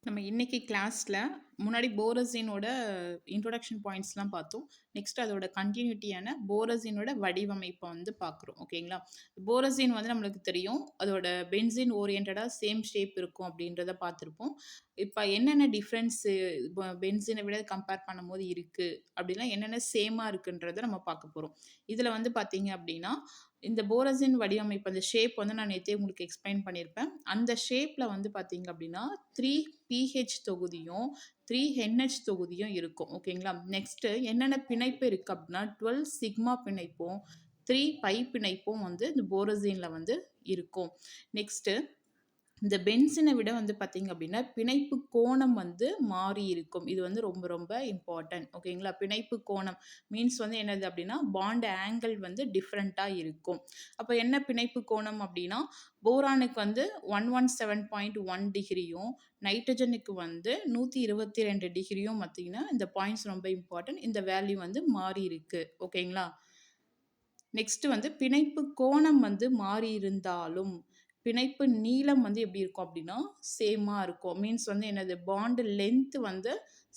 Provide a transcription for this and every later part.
நம்ம இன்னைக்கு கிளாஸ்ல முன்னாடி போரசினோட இன்ட்ரோடக்ஷன் பாயிண்ட்ஸ்லாம் பார்த்தோம். நெக்ஸ்ட் அதோட கண்டினியூட்டியான போரசினோட வடிவமைப்பை வந்து பார்க்குறோம். ஓகேங்களா? போரசின் வந்து நம்மளுக்கு தெரியும். அதோட பென்சின் ஓரியன்டடா சேம் ஷேப் இருக்கும் அப்படின்றத பார்த்துருப்போம். இப்ப என்னென்ன டிஃப்ரென்ஸ் பென்சீனை விட கம்பேர் பண்ணும்போது இருக்கு அப்படின்னா என்னென்ன சேமா இருக்குன்றத நம்ம பார்க்க போறோம். இதுல வந்து பார்த்தீங்க அப்படின்னா, இந்த போரசின் வடிவமைப்பு அந்த ஷேப் வந்து நான் நேத்தே உங்களுக்கு எக்ஸ்பிளைன் பண்ணியிருப்பேன். அந்த ஷேப்ல வந்து பார்த்தீங்க அப்படின்னா 3 பிஹெச் தொகுதியும் 3 என்ஹெச் தொகுதியும் இருக்கும். ஓகேங்களா? நெக்ஸ்ட் என்னென்ன பிணைப்பு இருக்கு அப்படின்னா 12 சிக்மா பிணைப்பும் 3 பை பிணைப்பும் வந்து இந்த போரசின்ல வந்து இருக்கும். நெக்ஸ்ட் இந்த பென்சினை விட வந்து பார்த்தீங்க அப்படின்னா பிணைப்பு கோணம் வந்து மாறி இருக்கும். இது வந்து ரொம்ப ரொம்ப இம்பார்ட்டன்ட். ஓகேங்களா? பிணைப்பு கோணம் மீன்ஸ் வந்து என்னது அப்படின்னா பாண்ட் ஆங்கிள் வந்து டிஃப்ரெண்ட்டாக இருக்கும். அப்போ என்ன பிணைப்பு கோணம் அப்படின்னா போரானுக்கு வந்து 117.1 டிகிரியும் நைட்ரஜனுக்கு வந்து 122 டிகிரியும் பார்த்தீங்கன்னா இந்த பாயிண்ட்ஸ் ரொம்ப இம்பார்ட்டன்ட். இந்த வேல்யூ வந்து மாறி இருக்கு. ஓகேங்களா? நெக்ஸ்ட் வந்து பிணைப்பு கோணம் வந்து மாறி இருந்தாலும் பிணைப்பு நீளம் வந்து எப்படி இருக்கும் அப்படின்னா சேமா இருக்கும். மீன்ஸ் வந்து என்னது பாண்டு லென்த் வந்து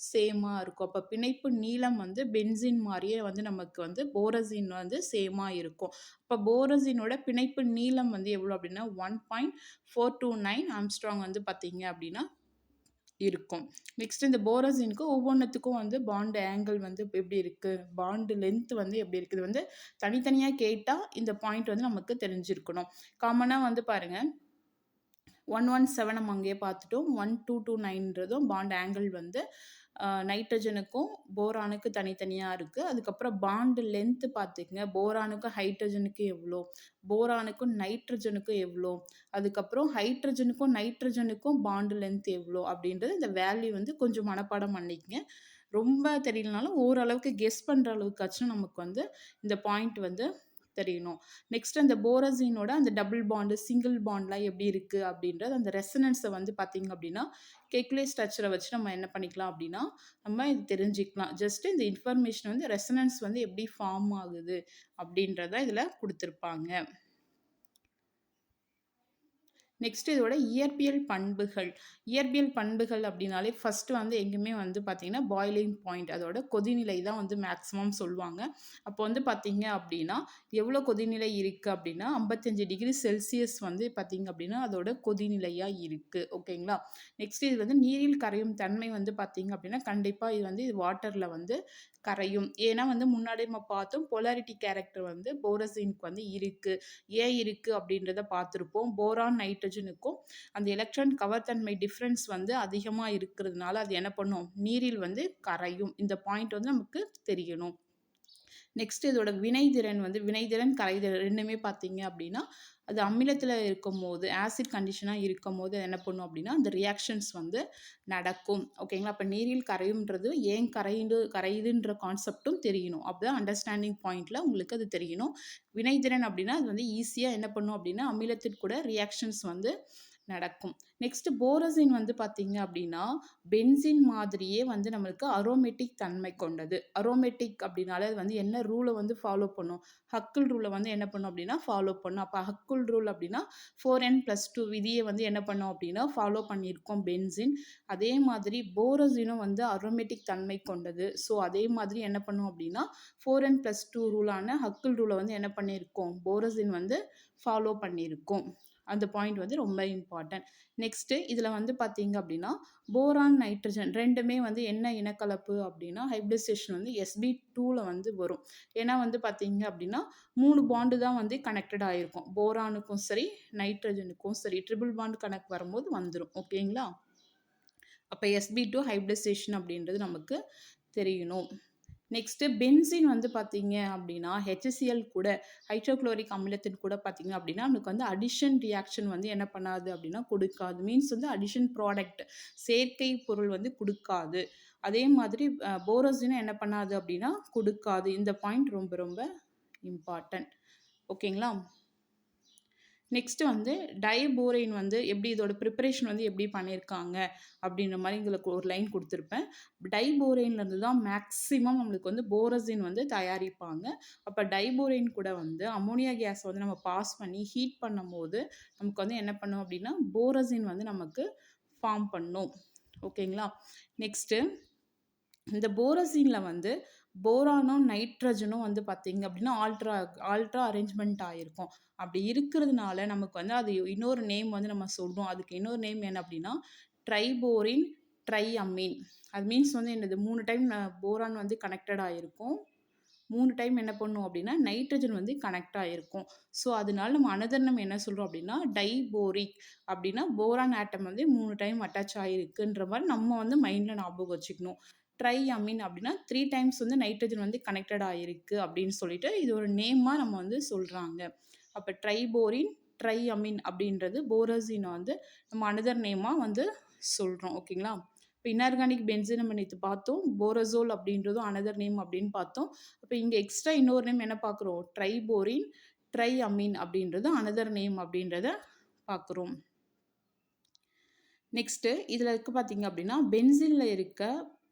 சேமா இருக்கும். அப்போ பிணைப்பு நீளம் வந்து பென்சின் மாதிரியே வந்து நமக்கு வந்து போரசின் வந்து சேமா இருக்கும். அப்போ போரசினோட பிணைப்பு நீளம் வந்து எவ்வளோ அப்படின்னா 1.429 ஆம்ஸ்ட்ராங் வந்து பார்த்தீங்க அப்படின்னா இருக்கும். நெக்ஸ்ட் இந்த போரசினுக்கு ஒவ்வொன்றுத்துக்கும் வந்து பாண்ட் ஆங்கிள் வந்து எப்படி இருக்கு, பாண்டு லென்த் வந்து எப்படி இருக்குது வந்து தனித்தனியாக கேட்டால் இந்த பாயிண்ட் வந்து நமக்கு தெரிஞ்சிருக்கணும். காமனாக வந்து பாருங்க 117 நம்ம அங்கேயே பார்த்துட்டோம். 1229ன்றதும் பாண்ட் ஆங்கிள் வந்து நைட்ரஜனுக்கும் போரானுக்கு தனித்தனியாக இருக்குது. அதுக்கப்புறம் பாண்டு லென்த்து பார்த்துக்குங்க. போரானுக்கும் ஹைட்ரஜனுக்கும் எவ்வளோ, போரானுக்கும் நைட்ரஜனுக்கும் எவ்வளோ, அதுக்கப்புறம் ஹைட்ரஜனுக்கும் நைட்ரஜனுக்கும் பாண்டு லென்த் எவ்வளோ அப்படின்றது இந்த வேல்யூ வந்து கொஞ்சம் மனப்பாடம் பண்ணிக்கங்க. ரொம்ப தெரியலனாலும் ஓரளவுக்கு கெஸ் பண்ணுற அளவுக்காச்சும் நமக்கு வந்து இந்த பாயிண்ட் வந்து தெரியணும். நெக்ஸ்ட் அந்த போரசினோட அந்த டபுள் பாண்டு சிங்கிள் பாண்ட்லாம் எப்படி இருக்குது அப்படின்றது அந்த ரெசனன்ஸை வந்து பார்த்தீங்க அப்படின்னா கெக்குலே ஸ்ட்ரக்சரை வச்சு நம்ம என்ன பண்ணிக்கலாம் அப்படின்னா நம்ம இது தெரிஞ்சுக்கலாம். ஜஸ்ட் இந்த இன்ஃபர்மேஷன் வந்து ரெசனன்ஸ் வந்து எப்படி ஃபார்ம் ஆகுது அப்படின்றத இதில் கொடுத்துருப்பாங்க. நெக்ஸ்ட் இதோட இயற்பியல் பண்புகள். இயற்பியல் பண்புகள் அப்படின்னாலே ஃபர்ஸ்ட் வந்து எங்கேயுமே வந்து பார்த்தீங்கன்னா பாய்லிங் பாயிண்ட் அதோட கொதிநிலை தான் வந்து மேக்ஸிமம் சொல்லுவாங்க. அப்போ வந்து பார்த்தீங்க அப்படின்னா எவ்வளோ கொதிநிலை இருக்குது அப்படின்னா 55 டிகிரி செல்சியஸ் வந்து பார்த்தீங்க அப்படின்னா அதோட கொதிநிலையாக இருக்குது. ஓகேங்களா? நெக்ஸ்ட் இது வந்து நீரில் கரையும் தன்மை வந்து பார்த்தீங்க அப்படின்னா கண்டிப்பாக இது வந்து வாட்டரில் வந்து கரையும். ஏன்னா வந்து முன்னாடி நம்ம பார்த்தோம் போலாரிட்டி கேரக்டர் வந்து போரசினுக்கு வந்து இருக்குது. ஏன் இருக்குது அப்படின்றத பார்த்துருப்போம். போரான் நைட்ரஜனுக்கும் அந்த எலக்ட்ரான் கவர்த்தன்மை டிஃப்ரென்ஸ் வந்து அதிகமாக இருக்கிறதுனால அது என்ன பண்ணும் நீரில் வந்து கரையும். இந்த பாயிண்ட் வந்து நமக்கு தெரியணும். நெக்ஸ்ட் இதோட வினைத்திறன் வந்து வினைத்திறன் கரைதிறன் ரெண்டுமே பார்த்தீங்க அப்படின்னா அது அமிலத்தில் இருக்கும் போது ஆசிட் கண்டிஷனாக இருக்கும் போது என்ன பண்ணும் அப்படின்னா அந்த ரியாக்ஷன்ஸ் வந்து நடக்கும். ஓகேங்களா? அப்போ நீரில் கரையும்ன்றது ஏன் கரையுதுன்ற கான்செப்டும் தெரியணும். அப்போதான் அண்டர்ஸ்டாண்டிங் பாயிண்ட்ல உங்களுக்கு அது தெரியணும். வினைத்திறன் அப்படின்னா அது வந்து ஈஸியாக என்ன பண்ணும் அப்படின்னா அமிலத்திற்கு கூட ரியாக்ஷன்ஸ் வந்து நடக்கும். நெக்ஸ்ட் போரசின் வந்து பார்த்தீங்க அப்படின்னா பென்சின் மாதிரியே வந்து நம்மளுக்கு அரோமேட்டிக் தன்மை கொண்டது. அரோமேட்டிக் அப்படின்னாலே அது வந்து என்ன ரூலை வந்து ஃபாலோ பண்ணும், ஹக்கிள் ரூலை வந்து என்ன பண்ணும் அப்படின்னா ஃபாலோ பண்ணும். அப்போ ஹக்கிள் ரூல் அப்படின்னா 4n+2 விதியை வந்து என்ன பண்ணும் அப்படின்னா ஃபாலோ பண்ணியிருக்கோம் பென்சின். அதே மாதிரி போரசினும் வந்து அரோமேட்டிக் தன்மை கொண்டது. ஸோ அதே மாதிரி என்ன பண்ணும் அப்படின்னா 4n+2 ரூலான ஹக்கிள் ரூலை வந்து என்ன பண்ணியிருக்கோம் போரசின் வந்து ஃபாலோ பண்ணியிருக்கோம். அந்த பாயிண்ட் வந்து ரொம்ப இம்பார்ட்டன்ட். நெக்ஸ்ட்டு இதில் வந்து பார்த்தீங்க அப்படின்னா போரான் நைட்ரஜன் ரெண்டுமே வந்து என்ன இனக்கலப்பு அப்படின்னா ஹைப்ரிடைசேஷன் வந்து sb2ல வந்து வரும். ஏன்னா வந்து பார்த்தீங்க அப்படின்னா 3 பாண்டு தான் வந்து கனெக்டட் ஆகிருக்கும். போரானுக்கும் சரி நைட்ரஜனுக்கும் சரி ட்ரிபிள் பாண்டு கனெக்ட் வரும்போது வந்துடும். ஓகேங்களா? அப்போ sb2 ஹைப்ரிடைசேஷன் அப்படின்றது நமக்கு தெரியணும். நெக்ஸ்ட்டு பென்சின் வந்து பார்த்தீங்க அப்படின்னா HCl கூட ஹைட்ரோக்ளோரிக் அமிலத்தின் கூட பார்த்தீங்க அப்படின்னா நமக்கு வந்து அடிஷன் ரியாக்ஷன் வந்து என்ன பண்ணாது அப்படின்னா கொடுக்காது. மீன்ஸ் வந்து அடிஷன் ப்ராடக்ட் செயற்கை பொருள் வந்து கொடுக்காது. அதே மாதிரி போரசினும் என்ன பண்ணாது அப்படின்னா கொடுக்காது. இந்த பாயிண்ட் ரொம்ப ரொம்ப இம்பார்ட்டன்ட். ஓகேங்களா? நெக்ஸ்ட் வந்து டைபோரைன் வந்து எப்படி இதோட ப்ரிப்பரேஷன் வந்து எப்படி பண்ணியிருக்காங்க அப்படின்ற மாதிரி எங்களுக்கு ஒரு லைன் கொடுத்துருப்பேன். டைபோரைன்லேருந்து தான் மேக்ஸிமம் நம்மளுக்கு வந்து போரசின் வந்து தயாரிப்பாங்க. அப்போ டைபோரைன் கூட வந்து அமோனியா கேஸ் வந்து நம்ம பாஸ் பண்ணி ஹீட் பண்ணும் போது நமக்கு வந்து என்ன பண்ணும் அப்படின்னா போரசின் வந்து நமக்கு ஃபார்ம் பண்ணும். ஓகேங்களா? நெக்ஸ்ட்டு இந்த போரசீன்ல வந்து போரானும், நைட்ரஜனும் வந்து பார்த்தீங்க அப்படின்னா, ஆல்ட்ரா அரேஞ்ச்மென்ட் ஆயிருக்கும். அப்படி இருக்கிறதுனால நமக்கு வந்து அது இன்னொரு நேம் வந்து நம்ம சொல்றோம். அதுக்கு இன்னொரு நேம் என்ன அப்படின்னா, ட்ரைபோரின், ட்ரைஅமீன். அது மீன்ஸ் வந்து என்னது 3 டைம் போரான் வந்து கனெக்டட் ஆயிருக்கும். 3 டைம் என்ன பண்ணும் அப்படின்னா, நைட்ரஜன் வந்து கனெக்ட் ஆயிருக்கும். ஸோ, அதனால நம்ம அனதர் நேம் என்ன சொல்றோம் அப்படின்னா, டைபோரிக் அப்படின்னா, போரான் ஆட்டம் வந்து 3 டைம் அட்டாச் ஆயிருக்குன்ற மாரி நம்ம வந்து மைண்ட்ல ஞாபகம் வச்சுக்கணும். ட்ரைஅமீன் அப்படின்னா 3 டைம்ஸ் வந்து நைட்ரஜன் வந்து கனெக்டட் ஆயிருக்கு அப்படின்னு சொல்லிட்டு, இது ஒரு நேமா நம்ம வந்து சொல்றாங்க. அப்ப ட்ரைபோரின், ட்ரைஅமீன் அப்படின்றது போரோசின வந்து நம்ம அனதர் நேமா வந்து சொல்றோம். ஓகேங்களா? இப்ப இன்ஆர்கானிக் பென்சீன் நம்ம நேத்து பார்த்தோம். போரசோல் அப்படின்றதும் அனதர் நேம் அப்படின்னு பார்த்தோம். அப்ப இங்க எக்ஸ்ட்ரா இன்னொரு நேம் என்ன பார்க்குறோம்? ட்ரைபோரின், ட்ரைஅமீன் அப்படின்றது அனதர் நேம் அப்படின்றத பார்க்குறோம். நெக்ஸ்ட்டு இதில இருக்கு பார்த்தீங்க அப்படின்னா, பென்சீன்ல இருக்க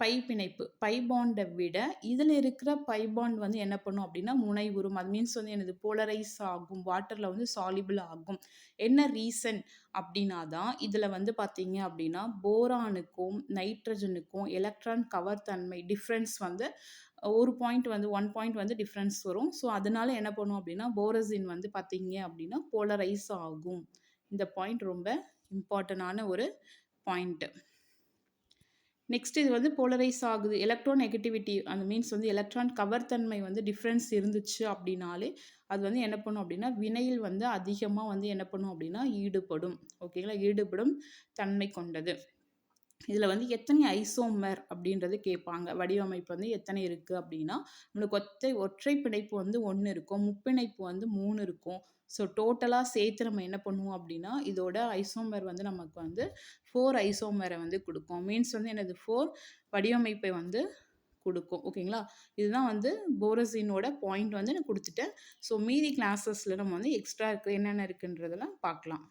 பை பிணைப்பு, பை பாண்ட விட இதில இருக்கிற பை பாண்ட் வந்து என்ன பண்ணும் அப்படின்னா, முனைவுறும். அது மீன்ஸ் வந்து என்னது போலரைஸ் ஆகும். வாட்டர்ல வந்து சால்யுபிள் ஆகும். என்ன ரீசன் அப்படின்னா தான், இதில வந்து பார்த்தீங்க அப்படின்னா, போரானுக்கும், நைட்ரஜனுக்கும் எலக்ட்ரான் கவர் தன்மை டிஃபரன்ஸ் வந்து ஒரு பாயிண்ட் வந்து 1 பாயிண்ட் வந்து டிஃபரன்ஸ் வரும். ஸோ, அதனால என்ன பண்ணும் அப்படின்னா, போரசின் வந்து பார்த்தீங்க அப்படின்னா, போலரைஸ் ஆகும். இந்த பாயிண்ட் ரொம்ப இம்பார்ட்டன்டான ஒரு பாயிண்ட். நெக்ஸ்ட் இது வந்து போலரைஸ் ஆகுது. எலக்ட்ரோ நெகட்டிவிட்டி அந்த மீன்ஸ் வந்து எலக்ட்ரான் கவர் தன்மை வந்து டிஃபரன்ஸ் இருந்துச்சு அப்படின்னாலே, அது வந்து என்ன பண்ணும் அப்படின்னா, வினையில் வந்து அதிகமா வந்து என்ன பண்ணும் அப்படின்னா, ஈடுபடும். ஓகேங்களா? ஈடுபடும் தன்மை கொண்டது. இதில வந்து எத்தனை ஐசோமர் அப்படின்றது கேட்பாங்க. வடிவமைப்பு வந்து எத்தனை இருக்கு அப்படின்னா, நம்மளுக்கு ஒற்றை பிணைப்பு வந்து 1 இருக்கும். முப்பிணைப்பு வந்து 3 இருக்கும். ஸோ டோட்டலா சேர்த்து நம்ம என்ன பண்ணுவோம் அப்படின்னா, இதோட ஐசோமர் வந்து நமக்கு வந்து 4 ஐசோமர வந்து குடுக்கும். மீன்ஸ் வந்து என்னது 4 வடிவமைப்பை வந்து குடுக்கும். ஓகேங்களா? இதுதான் வந்து போரசீனோட பாயிண்ட் வந்து நான் குடுத்துட்டேன். ஸோ மீதி கிளாஸஸ்ல நம்ம வந்து எக்ஸ்ட்ரா இருக்கு என்னென்ன இருக்குன்றதெல்லாம் பார்க்கலாம்.